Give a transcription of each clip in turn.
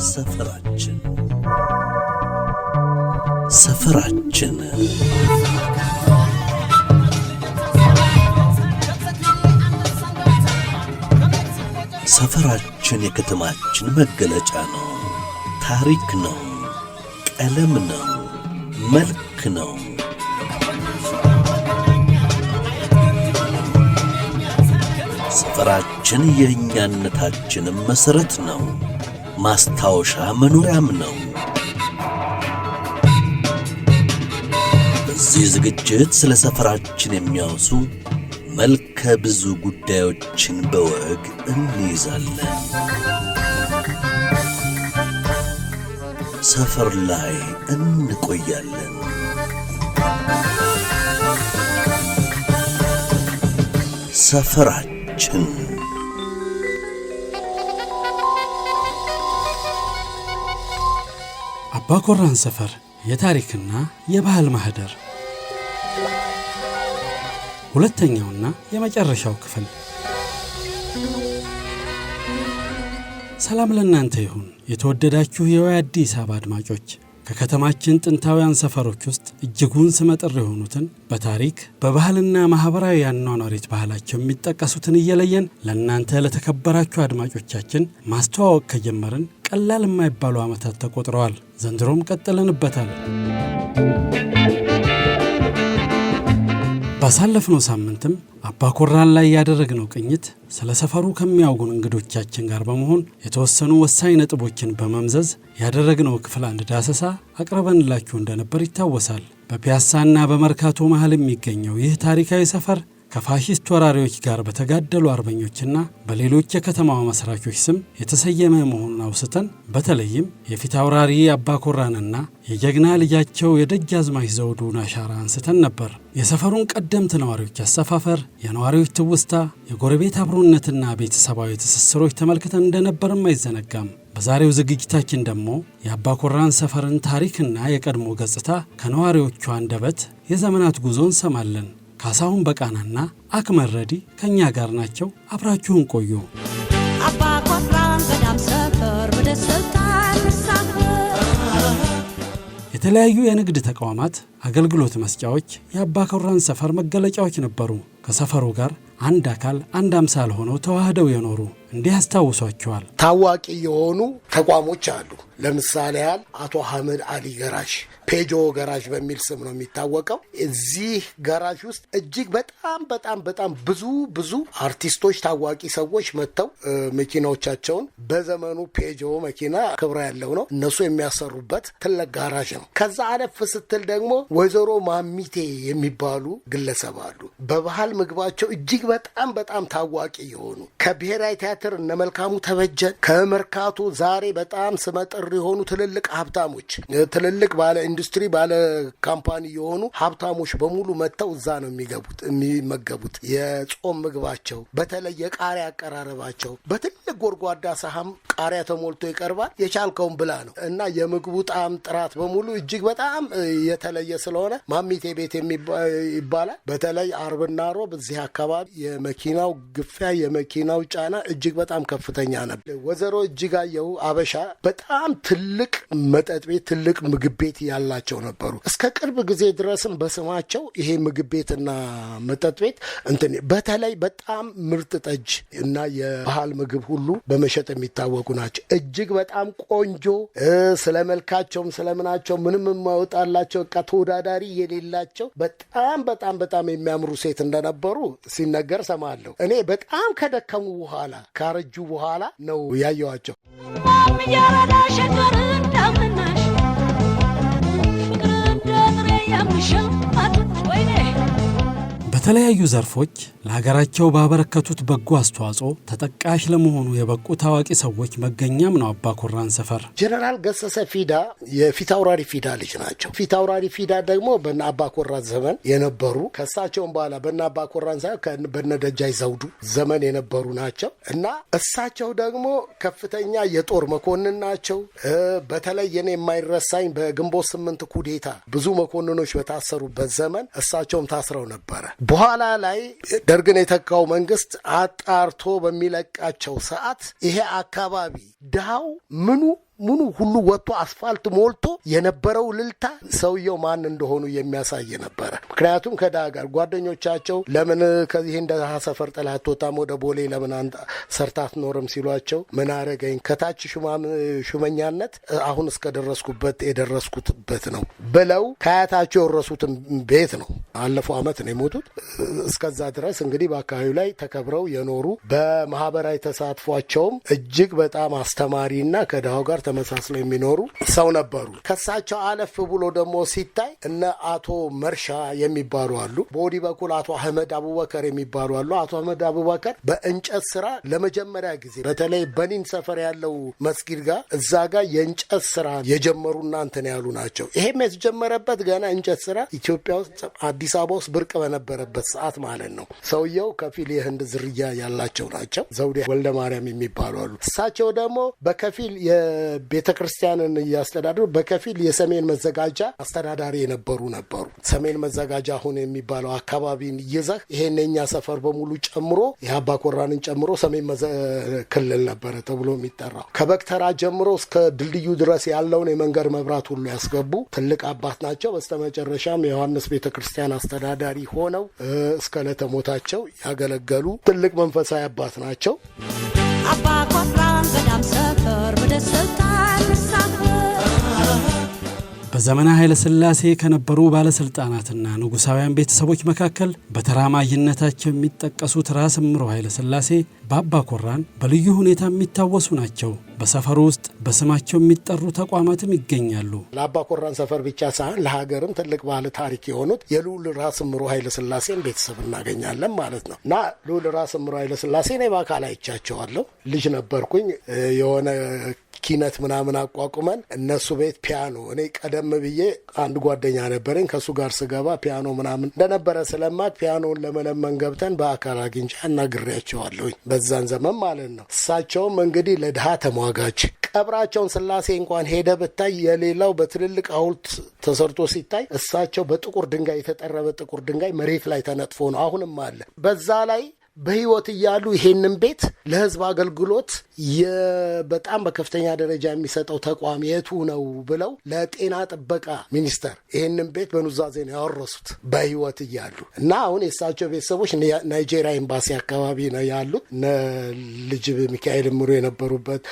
ሰፈራችን ሰፈራችን ሰፈራችን የከተማችን መገለጫ ነው። ታሪክ ነው፣ ቀለም ነው፣ መልክ ነው። ሰፈራችን የእኛነታችንም መሠረት ነው። ማስታወሻ መኖሪያም ነው። በዚህ ዝግጅት ስለ ሰፈራችን የሚያወሱ መልከ ብዙ ጉዳዮችን በወግ እንይዛለን። ሰፈር ላይ እንቆያለን። ሰፈራችን አባ ኮራን ሰፈር የታሪክና የባህል ማህደር ሁለተኛውና የመጨረሻው ክፍል። ሰላም ለእናንተ ይሁን የተወደዳችሁ የአዲስ አበባ አድማጮች። ከከተማችን ጥንታውያን ሰፈሮች ውስጥ እጅጉን ስመጥር የሆኑትን በታሪክ በባህልና ማህበራዊ አኗኗሪት ባህላቸው የሚጠቀሱትን እየለየን ለእናንተ ለተከበራችሁ አድማጮቻችን ማስተዋወቅ ከጀመርን ቀላል የማይባሉ ዓመታት ተቆጥረዋል። ዘንድሮም ቀጥለንበታል። ባሳለፍነው ሳምንትም አባ ኮራን ላይ ያደረግነው ቅኝት ስለ ሰፈሩ ከሚያውጉን እንግዶቻችን ጋር በመሆን የተወሰኑ ወሳኝ ነጥቦችን በመምዘዝ ያደረግነው ክፍል አንድ ዳሰሳ አቅርበንላችሁ እንደነበር ይታወሳል። በፒያሳና በመርካቶ መሃል የሚገኘው ይህ ታሪካዊ ሰፈር ከፋሺስት ወራሪዎች ጋር በተጋደሉ አርበኞችና በሌሎች የከተማዋ መስራቾች ስም የተሰየመ መሆኑን አውስተን በተለይም የፊት አውራሪ አባ ኮራንና የጀግና ልጃቸው የደጃዝማች ዘውዱን አሻራ አንስተን ነበር። የሰፈሩን ቀደምት ነዋሪዎች አሰፋፈር፣ የነዋሪዎች ትውስታ፣ የጎረቤት አብሮነትና ቤተሰባዊ ትስስሮች ተመልክተን እንደነበርም አይዘነጋም። በዛሬው ዝግጅታችን ደግሞ የአባ ኮራን ሰፈርን ታሪክና የቀድሞ ገጽታ ከነዋሪዎቹ አንደበት የዘመናት ጉዞ እንሰማለን። ካሳሁን በቃናና አክመል ረዲ ከኛ ጋር ናቸው። አብራችሁን ቆዩ። አባ ኮራን ገዳም ሰፈር በደስታን የተለያዩ የንግድ ተቋማት አገልግሎት መስጫዎች የአባ ኮራን ሰፈር መገለጫዎች ነበሩ። ከሰፈሩ ጋር አንድ አካል አንድ አምሳል ሆነው ተዋህደው የኖሩ እንዲህ ያስታውሷቸዋል። ታዋቂ የሆኑ ተቋሞች አሉ። ለምሳሌ ያህል አቶ ሐመድ አሊ ገራዥ ፔጆ ገራዥ በሚል ስም ነው የሚታወቀው። እዚህ ገራዥ ውስጥ እጅግ በጣም ብዙ አርቲስቶች፣ ታዋቂ ሰዎች መጥተው መኪናዎቻቸውን በዘመኑ ፔጆ መኪና ክብራ ያለው ነው እነሱ የሚያሰሩበት ትልቅ ጋራዥ ነው። ከዛ አለፍ ስትል ደግሞ ወይዘሮ ማሚቴ የሚባሉ ግለሰብ አሉ። በባህል ምግባቸው እጅግ በጣም ታዋቂ የሆኑ ከብሔራዊ ቲያትር እነ መልካሙ ተበጀን፣ ከመርካቶ ዛሬ በጣም ስመጥር የሆኑ ትልልቅ ሀብታሞች፣ ትልልቅ ባለ ኢንዱስትሪ ባለ ካምፓኒ የሆኑ ሀብታሞች በሙሉ መጥተው እዛ ነው የሚመገቡት። የጾም ምግባቸው በተለይ የቃሪያ አቀራረባቸው በትልቅ ጎርጓዳ ሳህም ቃሪያ ተሞልቶ ይቀርባል። የቻልከውን ብላ ነው እና የምግቡ ጣዕም ጥራት በሙሉ እጅግ በጣም የተለየ ስለሆነ ማሚቴ ቤት ይባላል። በተለይ አርብና ሮብ እዚህ አካባቢ የመኪናው ግፊያ የመኪናው ጫና እጅግ በጣም ከፍተኛ ነበር። ወይዘሮ እጅጋየሁ አበሻ በጣም ትልቅ መጠጥ ቤት ትልቅ ምግብ ቤት ያላቸው ነበሩ። እስከ ቅርብ ጊዜ ድረስም በስማቸው ይሄ ምግብ ቤትና መጠጥ ቤት በተለይ በጣም ምርጥ ጠጅ እና የባህል ምግብ ሁሉ በመሸጥ የሚታወቁ ናቸው። እጅግ በጣም ቆንጆ ስለመልካቸውም ስለምናቸው ምንም የማይወጣላቸው ተወዳዳሪ የሌላቸው በጣም የሚያምሩ ሴት እንደነበሩ ሲነገር ሰማለሁ። እኔ በጣም ከደከሙ በኋላ ካረጁ በኋላ ነው ያየዋቸው። በተለያዩ ዘርፎች ለሀገራቸው ባበረከቱት በጎ አስተዋጽኦ ተጠቃሽ ለመሆኑ የበቁ ታዋቂ ሰዎች መገኛም ነው አባ ኮራን ሰፈር። ጀነራል ገሰሰ ፊዳ የፊታውራሪ ፊዳ ልጅ ናቸው። ፊታውራሪ ፊዳ ደግሞ በእነ አባ ኮራን ዘመን የነበሩ ከእሳቸውም በኋላ በእነ አባ ኮራን ሳይሆን በእነ ደጃች ዘውዱ ዘመን የነበሩ ናቸው እና እሳቸው ደግሞ ከፍተኛ የጦር መኮንን ናቸው። በተለይ የኔ የማይረሳኝ በግንቦት 8 ኩዴታ ብዙ መኮንኖች በታሰሩበት ዘመን እሳቸውም ታስረው ነበረ። በኋላ ላይ ደርግን የተካው መንግስት አጣርቶ በሚለቃቸው ሰዓት ይሄ አካባቢ ድሃው ምኑ ሁሉ ወጥቶ አስፋልት ሞልቶ የነበረው ልልታ ሰውየው ማን እንደሆኑ የሚያሳይ ነበረ። ምክንያቱም ከዳ ጋር ጓደኞቻቸው ለምን ከዚህ እንደ ሰፈር ጥላት ወጣም ወደ ቦሌ ለምን ሰርታት ኖርም ሲሏቸው ምን አረገኝ ከታች ሹመኛነት አሁን እስከደረስኩበት የደረስኩበት ነው ብለው ከአያታቸው የወረሱትን ቤት ነው። አለፈው አመት ነው የሞቱት። እስከዛ ድረስ እንግዲህ በአካባቢው ላይ ተከብረው የኖሩ በማህበራዊ ተሳትፏቸውም እጅግ በጣም አስተማሪና ከዳው ጋር ተመሳስለው የሚኖሩ ሰው ነበሩ። ከሳቸው አለፍ ብሎ ደግሞ ሲታይ እነ አቶ መርሻ የሚባሉ አሉ። በወዲህ በኩል አቶ አህመድ አቡበከር የሚባሉ አሉ። አቶ አህመድ አቡበከር በእንጨት ስራ ለመጀመሪያ ጊዜ በተለይ በኒን ሰፈር ያለው መስጊድ ጋር እዛ ጋር የእንጨት ስራ የጀመሩና እንትን ያሉ ናቸው። ይሄም የተጀመረበት ገና እንጨት ስራ ኢትዮጵያ ውስጥ አዲስ አበባ ውስጥ ብርቅ በነበረበት ሰዓት ማለት ነው። ሰውየው ከፊል የህንድ ዝርያ ያላቸው ናቸው። ዘውዴ ወልደ ማርያም የሚባሉ አሉ። እሳቸው ደግሞ በከፊል ቤተ ክርስቲያንን እያስተዳደሩ በከፊል የሰሜን መዘጋጃ አስተዳዳሪ የነበሩ ነበሩ። ሰሜን መዘጋጃ አሁን የሚባለው አካባቢን ይዘህ ይሄን የኛ ሰፈር በሙሉ ጨምሮ የአባ ኮራንን ጨምሮ ሰሜን ክልል ነበረ ተብሎ የሚጠራው። ከበክተራ ጀምሮ እስከ ድልድዩ ድረስ ያለውን የመንገድ መብራት ሁሉ ያስገቡ ትልቅ አባት ናቸው። በስተመጨረሻም የዮሐንስ ቤተ ክርስቲያን አስተዳዳሪ ሆነው እስከ ዕለተ ሞታቸው ያገለገሉ ትልቅ መንፈሳዊ አባት ናቸው። አባ ኮራን ገዳም ሰፈር በደስታ በዘመነ ኃይለ ሥላሴ ከነበሩ ባለስልጣናትና ንጉሳውያን ቤተሰቦች መካከል በተራማጅነታቸው የሚጠቀሱት ራስ እምሮ ኃይለ ሥላሴ በአባ ኮራን በልዩ ሁኔታ የሚታወሱ ናቸው። በሰፈሩ ውስጥ በስማቸው የሚጠሩ ተቋማትም ይገኛሉ። ለአባ ኮራን ሰፈር ብቻ ሳይሆን ለሀገርም ትልቅ ባለ ታሪክ የሆኑት የልዑል ራስ እምሮ ኃይለ ሥላሴን ቤተሰብ እናገኛለን ማለት ነው። እና ልዑል ራስ እምሮ ኃይለ ሥላሴ እኔ በአካል አይቻቸዋለሁ። ልጅ ነበርኩኝ። የሆነ ኪነት ምናምን አቋቁመን እነሱ ቤት ፒያኖ እኔ ቀደም ብዬ አንድ ጓደኛ ነበረኝ። ከሱ ጋር ስገባ ፒያኖ ምናምን እንደነበረ ስለማቅ ፒያኖን ለመለመን ገብተን በአካል አግኝቼ አናግሬያቸዋለሁኝ በዛን ዘመን ማለት ነው። እሳቸውም እንግዲህ ለድሃ ተሟጋች ቀብራቸውን ስላሴ እንኳን ሄደ ብታይ የሌላው በትልልቅ ሐውልት ተሰርቶ ሲታይ እሳቸው በጥቁር ድንጋይ የተጠረበ ጥቁር ድንጋይ መሬት ላይ ተነጥፎ ነው አሁንም አለ። በዛ ላይ በህይወት እያሉ ይሄንን ቤት ለህዝብ አገልግሎት በጣም በከፍተኛ ደረጃ የሚሰጠው ተቋም የቱ ነው ብለው ለጤና ጥበቃ ሚኒስቴር ይሄንን ቤት በኑዛዜ ነው ያወረሱት በህይወት እያሉ እና አሁን የእሳቸው ቤተሰቦች ናይጄሪያ ኤምባሲ አካባቢ ነው ያሉት። ልጅ ሚካኤል እምሩ የነበሩበት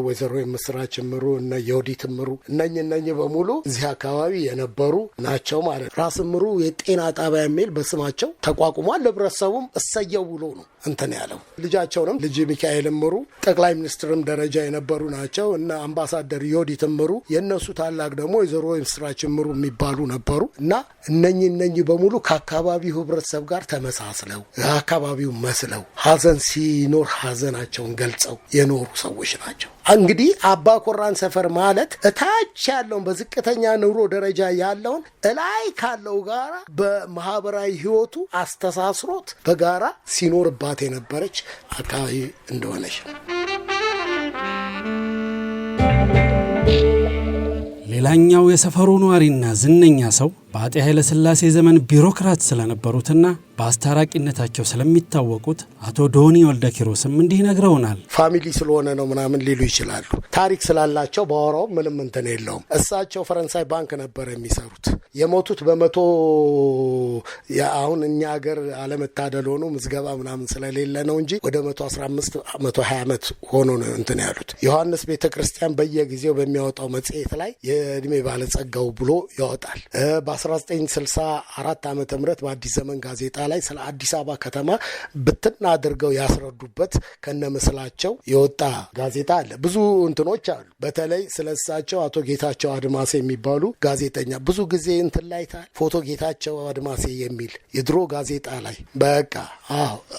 ወይዘሮ የምስራች እምሩ እና የወዲት እምሩ እነኝ በሙሉ እዚህ አካባቢ የነበሩ ናቸው ማለት ነው። ራስ እምሩ የጤና ጣቢያ የሚል በስማቸው ተቋቁሟል። ህብረተሰቡም እሰየው ብሎ ነው እንትን ያለው። ልጃቸውንም ልጅ ሚካኤል እምሩ ጠቅላይ ሚኒስትርም ደረጃ የነበሩ ናቸው እና አምባሳደር የወዲት እምሩ የነሱ ታላቅ ደግሞ ወይዘሮ የምስራች እምሩ የሚባሉ ነበሩ እና እነኝ በሙሉ ከአካባቢው ህብረተሰብ ጋር ተመሳስለው አካባቢው መስለው ሀዘን ሲኖር ሀዘናቸውን ገልጸው የኖሩ ሰዎች ናቸው። እንግዲህ አባ ኮራን ሰፈር ማለት እታች ያለውን በዝቅተኛ ኑሮ ደረጃ ያለውን እላይ ካለው ጋራ በማህበራዊ ህይወቱ አስተሳስሮት በጋራ ሲኖርባት የነበረች አካባቢ እንደሆነች ነው። ሌላኛው የሰፈሩ ነዋሪና ዝነኛ ሰው በአጤ ኃይለ ሥላሴ ዘመን ቢሮክራት ስለነበሩትና በአስታራቂነታቸው ስለሚታወቁት አቶ ዶኒ ወልደ ኪሮስም እንዲህ ነግረውናል። ፋሚሊ ስለሆነ ነው ምናምን ሊሉ ይችላሉ። ታሪክ ስላላቸው ባወራው ምንም እንትን የለውም። እሳቸው ፈረንሳይ ባንክ ነበር የሚሰሩት። የሞቱት በመቶ አሁን እኛ ሀገር አለመታደል ሆኖ ምዝገባ ምናምን ስለሌለ ነው እንጂ ወደ 115 120 ዓመት ሆኖ ነው እንትን ያሉት። ዮሐንስ ቤተ ክርስቲያን በየጊዜው በሚያወጣው መጽሔት ላይ የእድሜ ባለጸጋው ብሎ ያወጣል። በ1964 ዓመተ ምህረት በአዲስ ዘመን ጋዜጣ ላይ ስለ አዲስ አበባ ከተማ ብትና አድርገው ያስረዱበት ከነምስላቸው የወጣ ጋዜጣ አለ። ብዙ እንትኖች አሉ። በተለይ ስለሳቸው አቶ ጌታቸው አድማሴ የሚባሉ ጋዜጠኛ ብዙ ጊዜ እንትን ላይ ፎቶ ጌታቸው አድማሴ የሚል የድሮ ጋዜጣ ላይ በቃ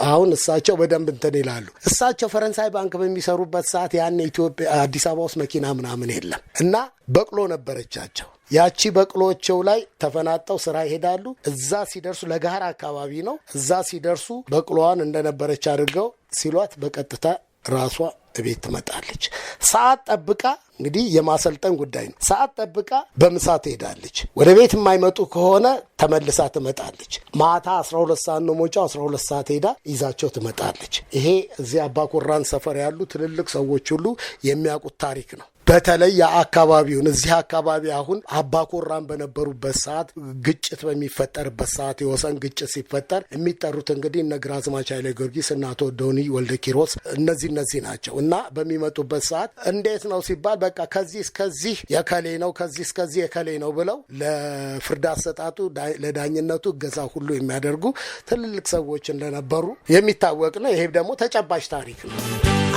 አሁን እሳቸው በደንብ እንትን ይላሉ። እሳቸው ፈረንሳይ ባንክ በሚሰሩበት ሰዓት ያን ኢትዮጵያ አዲስ አበባ ውስጥ መኪና ምናምን የለም እና በቅሎ ነበረቻቸው። ያቺ በቅሎቸው ላይ ተፈናጠው ስራ ይሄዳሉ። እዛ ሲደርሱ ለጋራ አካባቢ ነው። እዛ ሲደርሱ በቅሎዋን እንደነበረች አድርገው ሲሏት በቀጥታ ራሷ ቤት ትመጣለች። ሰዓት ጠብቃ እንግዲህ የማሰልጠን ጉዳይ ነው። ሰዓት ጠብቃ በምሳ ትሄዳለች። ወደ ቤት የማይመጡ ከሆነ ተመልሳ ትመጣለች። ማታ 12 ሰዓት ነው ሞጫው። 12 ሰዓት ሄዳ ይዛቸው ትመጣለች። ይሄ እዚህ አባኮራን ሰፈር ያሉ ትልልቅ ሰዎች ሁሉ የሚያውቁት ታሪክ ነው። በተለይ የአካባቢውን እዚህ አካባቢ አሁን አባኮራን በነበሩበት ሰዓት ግጭት በሚፈጠርበት ሰዓት የወሰን ግጭት ሲፈጠር የሚጠሩት እንግዲህ እነ ግራዝማች ኃይለ ጊዮርጊስ እና አቶ ዶኒ ወልደ ኪሮስ እነዚህ ናቸው እና በሚመጡበት ሰዓት እንዴት ነው ሲባል በቃ ከዚህ እስከዚህ የከሌ ነው ከዚህ እስከዚህ የከሌ ነው ብለው ለፍርድ አሰጣጡ ለዳኝነቱ እገዛ ሁሉ የሚያደርጉ ትልልቅ ሰዎች እንደነበሩ የሚታወቅ ነው። ይሄ ደግሞ ተጨባጭ ታሪክ ነው።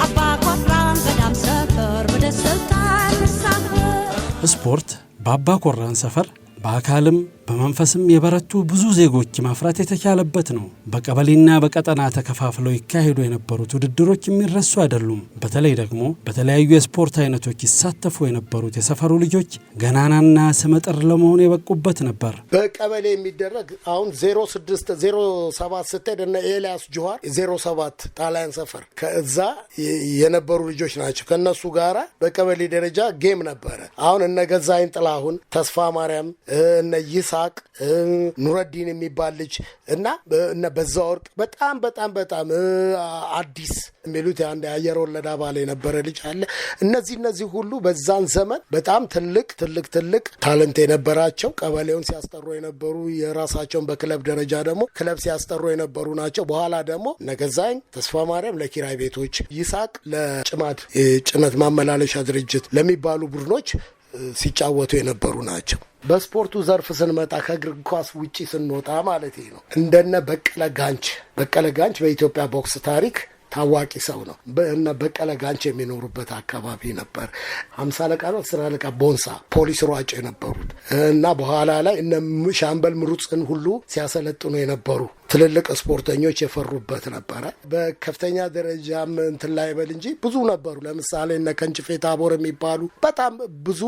አባኮራን በዳም ሰፈር በደስታ ስፖርት በአባኮራን ሰፈር በአካልም በመንፈስም የበረቱ ብዙ ዜጎች ማፍራት የተቻለበት ነው። በቀበሌና በቀጠና ተከፋፍለው ይካሄዱ የነበሩት ውድድሮች የሚረሱ አይደሉም። በተለይ ደግሞ በተለያዩ የስፖርት አይነቶች ይሳተፉ የነበሩት የሰፈሩ ልጆች ገናናና ስመጥር ለመሆን የበቁበት ነበር። በቀበሌ የሚደረግ አሁን 07 ስትሄድ እነ ኤልያስ ጆሃር 07 ጣሊያን ሰፈር ከዛ የነበሩ ልጆች ናቸው። ከነሱ ጋራ በቀበሌ ደረጃ ጌም ነበረ። አሁን እነ ገዛይን ጥላሁን፣ ተስፋ ማርያም፣ እነ ይሳ ኑረዲን የሚባል ልጅ እና በዛ ወርቅ በጣም አዲስ የሚሉት አንድ የአየር ወለድ አባል የነበረ ልጅ አለ። እነዚህ ሁሉ በዛን ዘመን በጣም ትልቅ ታለንት የነበራቸው ቀበሌውን ሲያስጠሩ የነበሩ የራሳቸውን በክለብ ደረጃ ደግሞ ክለብ ሲያስጠሩ የነበሩ ናቸው። በኋላ ደግሞ ነገዛኝ ተስፋ ማርያም ለኪራይ ቤቶች፣ ይሳቅ ለጭማድ ጭነት ማመላለሻ ድርጅት ለሚባሉ ቡድኖች ሲጫወቱ የነበሩ ናቸው። በስፖርቱ ዘርፍ ስንመጣ ከእግር ኳስ ውጪ ስንወጣ ማለት ነው እንደነ በቀለ ጋንች በኢትዮጵያ ቦክስ ታሪክ ታዋቂ ሰው ነው። እና በቀለ ጋንች የሚኖሩበት አካባቢ ነበር። 50 አለቃ ነው 10 አለቃ ቦንሳ ፖሊስ ሯጭ የነበሩት እና በኋላ ላይ እነ ሻምበል ምሩጽን ሁሉ ሲያሰለጥኑ የነበሩ ትልልቅ ስፖርተኞች የፈሩበት ነበረ። በከፍተኛ ደረጃም እንትን ላይ በል እንጂ ብዙ ነበሩ። ለምሳሌ እነ ከንጭፌ ታቦር የሚባሉ በጣም ብዙ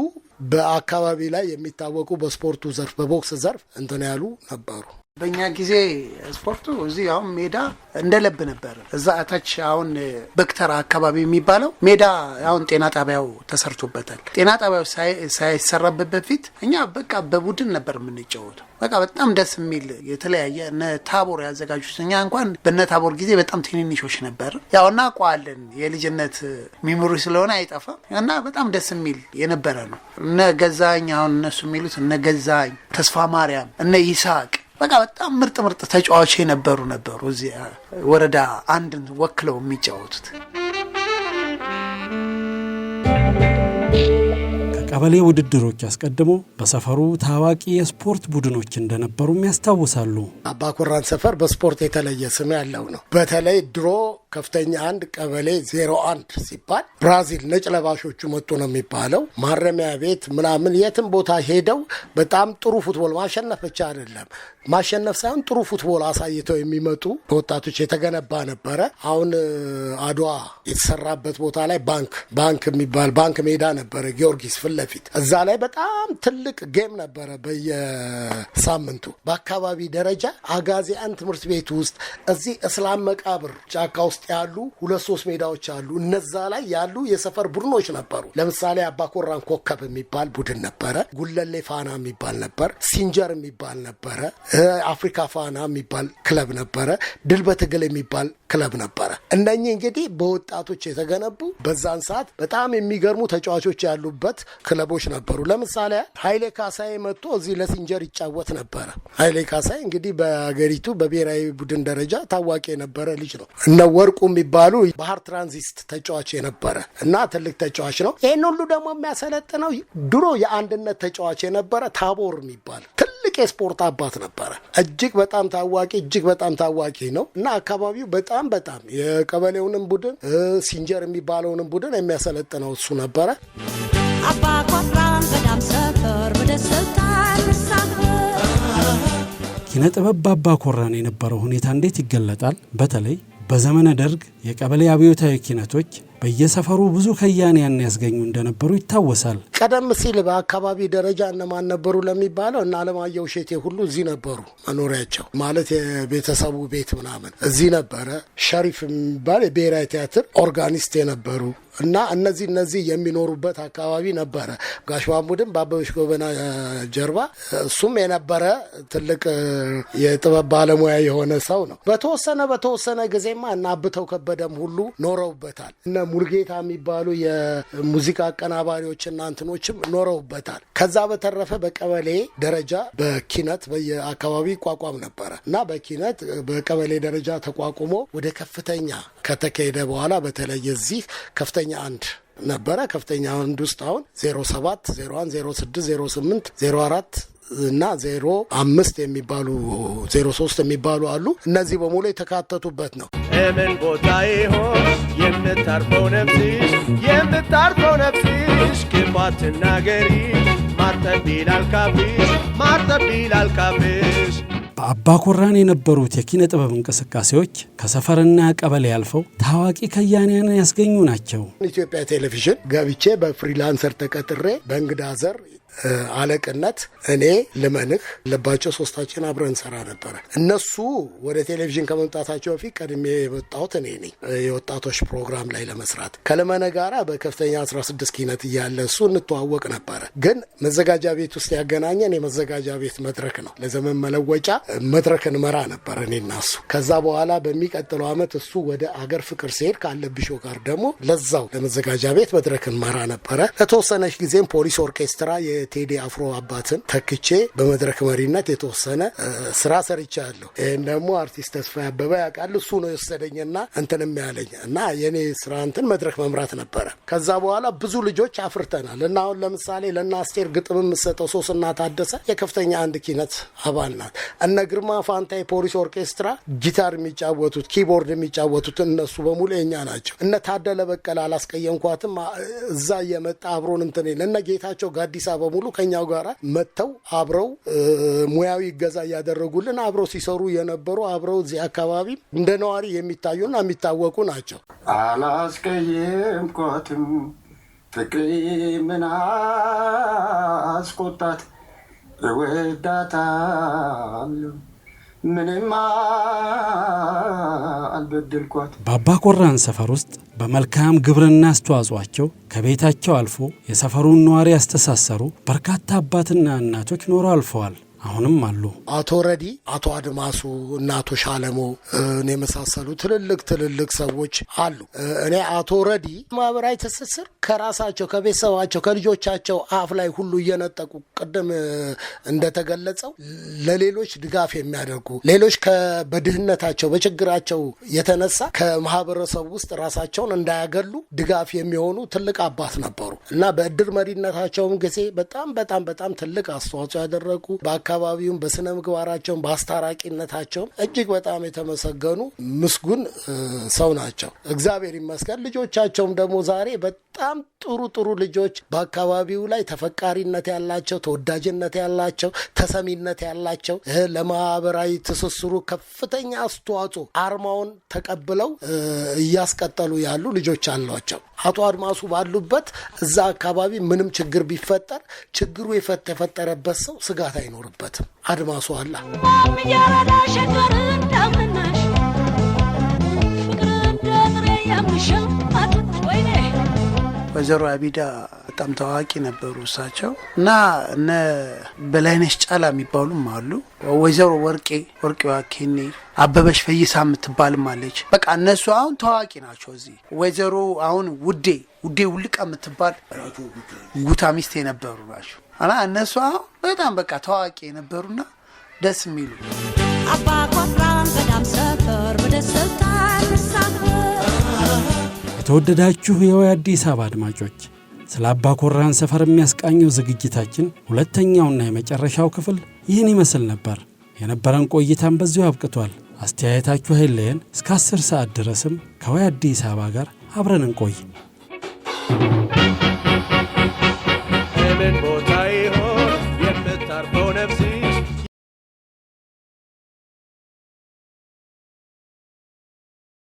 በአካባቢ ላይ የሚታወቁ በስፖርቱ ዘርፍ በቦክስ ዘርፍ እንትን ያሉ ነበሩ። በእኛ ጊዜ ስፖርቱ እዚህ አሁን ሜዳ እንደለብ ነበር። እዛ አታች አሁን በክተራ አካባቢ የሚባለው ሜዳ አሁን ጤና ጣቢያው ተሰርቶበታል። ጤና ጣቢያው ሳይሰራበት በፊት እኛ በቃ በቡድን ነበር የምንጫወተው። በቃ በጣም ደስ የሚል የተለያየ እነ ታቦር ያዘጋጁት። እኛ እንኳን በነ ታቦር ጊዜ በጣም ትንንሾች ነበር። ያው እናውቀዋለን የልጅነት ሚሞሪ ስለሆነ አይጠፋም እና በጣም ደስ የሚል የነበረ ነው። እነ ገዛኝ አሁን እነሱ የሚሉት እነ ገዛኝ፣ ተስፋ ማርያም፣ እነ ይሳቅ በቃ በጣም ምርጥ ተጫዋቾች ነበሩ እዚህ ወረዳ አንድን ወክለው የሚጫወቱት። ከቀበሌ ውድድሮች አስቀድሞ በሰፈሩ ታዋቂ የስፖርት ቡድኖች እንደነበሩም ያስታውሳሉ። አባኮራን ሰፈር በስፖርት የተለየ ስም ያለው ነው። በተለይ ድሮ ከፍተኛ አንድ ቀበሌ 01 ሲባል ብራዚል ነጭ ለባሾቹ መጡ ነው የሚባለው። ማረሚያ ቤት ምናምን የትም ቦታ ሄደው በጣም ጥሩ ፉትቦል ማሸነፍ ብቻ አይደለም ማሸነፍ ሳይሆን ጥሩ ፉትቦል አሳይተው የሚመጡ ወጣቶች የተገነባ ነበረ። አሁን አድዋ የተሰራበት ቦታ ላይ ባንክ የሚባል ባንክ ሜዳ ነበረ ጊዮርጊስ ፊት ለፊት። እዛ ላይ በጣም ትልቅ ጌም ነበረ በየሳምንቱ። በአካባቢ ደረጃ አጋዚያን ትምህርት ቤት ውስጥ እዚህ እስላም መቃብር ጫካ ውስጥ ያሉ 2-3 ሜዳዎች አሉ። እነዛ ላይ ያሉ የሰፈር ቡድኖች ነበሩ። ለምሳሌ አባኮራን ኮከብ የሚባል ቡድን ነበረ። ጉለሌ ፋና የሚባል ነበር። ሲንጀር የሚባል ነበረ። አፍሪካ ፋና የሚባል ክለብ ነበረ። ድል በትግል የሚባል ክለብ ነበረ። እነኚህ እንግዲህ በወጣቶች የተገነቡ በዛን ሰዓት በጣም የሚገርሙ ተጫዋቾች ያሉበት ክለቦች ነበሩ። ለምሳሌ ኃይሌ ካሳይ መጥቶ እዚህ ለሲንጀር ይጫወት ነበረ። ኃይሌ ካሳይ እንግዲህ በሀገሪቱ በብሔራዊ ቡድን ደረጃ ታዋቂ የነበረ ልጅ ነው። እነ ወርቁ የሚባሉ ባህር ትራንዚስት ተጫዋች የነበረ እና ትልቅ ተጫዋች ነው። ይህን ሁሉ ደግሞ የሚያሰለጥነው ድሮ የአንድነት ተጫዋች የነበረ ታቦር የሚባል ትልቅ የስፖርት አባት ነበረ። እጅግ በጣም ታዋቂ ነው እና አካባቢው በጣም የቀበሌውንም ቡድን ሲንጀር የሚባለውንም ቡድን የሚያሰለጥነው እሱ ነበረ። አባኮራን በዳም ሰፈር በደስታ ኪነ ጥበብ በአባኮራን የነበረው ሁኔታ እንዴት ይገለጣል? በተለይ በዘመነ ደርግ የቀበሌ አብዮታዊ ኪነቶች በየሰፈሩ ብዙ ከያንያን ያስገኙ እንደነበሩ ይታወሳል። ቀደም ሲል በአካባቢ ደረጃ እነማን ነበሩ ለሚባለው እና አለማየሁ እሸቴ ሁሉ እዚህ ነበሩ። መኖሪያቸው ማለት የቤተሰቡ ቤት ምናምን እዚህ ነበረ። ሸሪፍ የሚባል የብሔራዊ ቲያትር ኦርጋኒስት የነበሩ እና እነዚህ የሚኖሩበት አካባቢ ነበረ። ጋሽ ማሙድም በአበበች ጎበና ጀርባ እሱም የነበረ ትልቅ የጥበብ ባለሙያ የሆነ ሰው ነው። በተወሰነ ጊዜማ እና አብተው ከበደም ሁሉ ኖረውበታል። እነ ሙልጌታ የሚባሉ የሙዚቃ አቀናባሪዎችና እንትኖችም ኖረውበታል። ከዛ በተረፈ በቀበሌ ደረጃ በኪነት በየአካባቢ ይቋቋም ነበረ እና በኪነት በቀበሌ ደረጃ ተቋቁሞ ወደ ከፍተኛ ከተካሄደ በኋላ በተለይ እዚህ ከፍተኛ አንድ ነበረ። ከፍተኛ አንድ ውስጥ አሁን 07፣ 01፣ 06፣ 08፣ 04 እና 05 የሚባሉ 03 የሚባሉ አሉ። እነዚህ በሙሉ የተካተቱበት ነው። ምን ቦታ ይሆን የምታርፈው ነፍስሽ ክፋት ናገሪ ማርተቢላል ካብሽ በአባ ኮራን የነበሩት የኪነ ጥበብ እንቅስቃሴዎች ከሰፈርና ቀበሌ ያልፈው ታዋቂ ከያንያንን ያስገኙ ናቸው። ኢትዮጵያ ቴሌቪዥን ገብቼ በፍሪላንሰር ተቀጥሬ በእንግዳ ዘር አለቅነት እኔ ልመንህ ለባቸው ሶስታችን አብረን ሰራ ነበረ። እነሱ ወደ ቴሌቪዥን ከመምጣታቸው በፊት ቀድሜ የወጣሁት እኔ ነኝ የወጣቶች ፕሮግራም ላይ ለመስራት። ከልመነ ጋራ በከፍተኛ 16 ኪነት እያለ እሱ እንተዋወቅ ነበረ። ግን መዘጋጃ ቤት ውስጥ ያገናኘን የመዘጋጃ ቤት መድረክ ነው። ለዘመን መለወጫ መድረክን መራ ነበር እኔና እሱ። ከዛ በኋላ በሚቀጥለው ዓመት እሱ ወደ አገር ፍቅር ሲሄድ ካለብሾ ጋር ደግሞ ለዛው ለመዘጋጃ ቤት መድረክን መራ ነበረ። ለተወሰነች ጊዜም ፖሊስ ኦርኬስትራ ቴዲ አፍሮ አባትን ተክቼ በመድረክ መሪነት የተወሰነ ስራ ሰርቻለሁ። ይህን ደግሞ አርቲስት ተስፋ ያበበ ያውቃል። እሱ ነው የወሰደኝና እንትንም ያለኝ እና የኔ ስራ እንትን መድረክ መምራት ነበረ። ከዛ በኋላ ብዙ ልጆች አፍርተናል እና አሁን ለምሳሌ ለእነ አስቴር ግጥም የምሰጠው ሶስና ታደሰ የከፍተኛ አንድ ኪነት አባል ናት። እነ ግርማ ፋንታ የፖሊስ ኦርኬስትራ ጊታር የሚጫወቱት ኪቦርድ የሚጫወቱት እነሱ በሙሉ የኛ ናቸው። እነ ታደለ በቀለ አላስቀየምኳትም እዛ እየመጣ አብሮን እንትን እነ ጌታቸው ጋዲሳ በሙሉ ከኛው ጋር መጥተው አብረው ሙያዊ እገዛ እያደረጉልን አብረው ሲሰሩ የነበሩ አብረው እዚህ አካባቢ እንደ ነዋሪ የሚታዩና የሚታወቁ ናቸው። አላስቀየምኳትም ፍቅሬ ምን አስቆጣት እወዳታለሁ ምንም አልበደልኳት። በአባ ኮራን ሰፈር ውስጥ በመልካም ግብርና አስተዋጽኦአቸው ከቤታቸው አልፎ የሰፈሩን ነዋሪ ያስተሳሰሩ በርካታ አባትና እናቶች ኖረው አልፈዋል። አሁንም አሉ። አቶ ረዲ፣ አቶ አድማሱ እና አቶ ሻለሞ የመሳሰሉ ትልልቅ ሰዎች አሉ። እኔ አቶ ረዲ ማህበራዊ ትስስር ከራሳቸው ከቤተሰባቸው ከልጆቻቸው አፍ ላይ ሁሉ እየነጠቁ ቅድም እንደተገለጸው ለሌሎች ድጋፍ የሚያደርጉ ሌሎች በድህነታቸው በችግራቸው የተነሳ ከማህበረሰቡ ውስጥ ራሳቸውን እንዳያገሉ ድጋፍ የሚሆኑ ትልቅ አባት ነበሩ እና በእድር መሪነታቸውም ጊዜ በጣም ትልቅ አስተዋጽኦ ያደረጉ አካባቢውን በስነ ምግባራቸውን በአስታራቂነታቸውን እጅግ በጣም የተመሰገኑ ምስጉን ሰው ናቸው። እግዚአብሔር ይመስገን። ልጆቻቸውም ደግሞ ዛሬ በጣም ጥሩ ልጆች በአካባቢው ላይ ተፈቃሪነት ያላቸው፣ ተወዳጅነት ያላቸው፣ ተሰሚነት ያላቸው ለማህበራዊ ትስስሩ ከፍተኛ አስተዋጽኦ አርማውን ተቀብለው እያስቀጠሉ ያሉ ልጆች አሏቸው። አቶ አድማሱ ባሉበት እዛ አካባቢ ምንም ችግር ቢፈጠር ችግሩ የተፈጠረበት ሰው ስጋት አይኖርበትም። አድማሱ አላ ወይዘሮ አቢዳ በጣም ታዋቂ ነበሩ እሳቸው እና እነ በላይነሽ ጫላ የሚባሉም አሉ። ወይዘሮ ወርቄዋ ኬኔ፣ አበበሽ ፈይሳ የምትባልም አለች። በቃ እነሱ አሁን ታዋቂ ናቸው እዚህ። ወይዘሮ አሁን ውዴ ውልቃ የምትባል ጉታ ሚስት የነበሩ ናቸው እና እነሱ አሁን በጣም በቃ ታዋቂ የነበሩና ደስ የሚሉ አባ ኮራን ገዳም ሰፈር በደስታ የተወደዳችሁ የአዲስ አበባ አድማጮች ስለ አባ ኮራን ሰፈር የሚያስቃኘው ዝግጅታችን ሁለተኛውና የመጨረሻው ክፍል ይህን ይመስል ነበር። የነበረን ቆይታን በዚሁ አብቅቷል። አስተያየታችሁ አይለየን። እስከ 10 ሰዓት ድረስም ከአዲስ አበባ ጋር አብረን እንቆይ። ምን ቦታ ይሆን የምታርፈው ነፍስ